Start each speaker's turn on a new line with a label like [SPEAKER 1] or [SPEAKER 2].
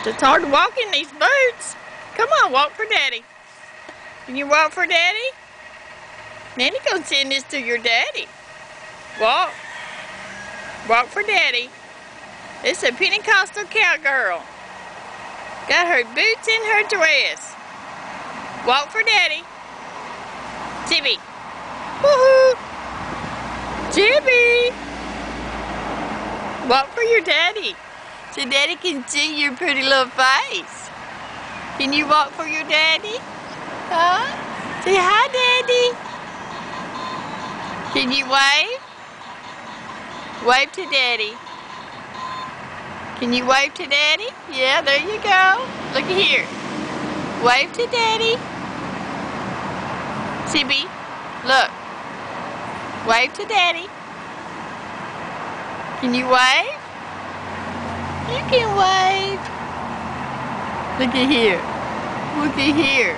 [SPEAKER 1] It's hard to walk in these boots. Come on, walk for Daddy. Can you walk for Daddy? Nanny gonna send this to your daddy. Walk. Walk for Daddy. It's a Pentecostal cowgirl. Got her boots in her dress. Walk for Daddy. Chibi. Woohoo! Chibi! Walk for your daddy. So Daddy can see your pretty little face. Can you walk for your daddy? Huh? Say hi, Daddy. Can you wave? Wave to Daddy. Can you wave to Daddy? Yeah, there you go. Look at here. Wave to Daddy. Chibi, look. Wave to Daddy. Can you wave? You can wave. Look at here. Look at here.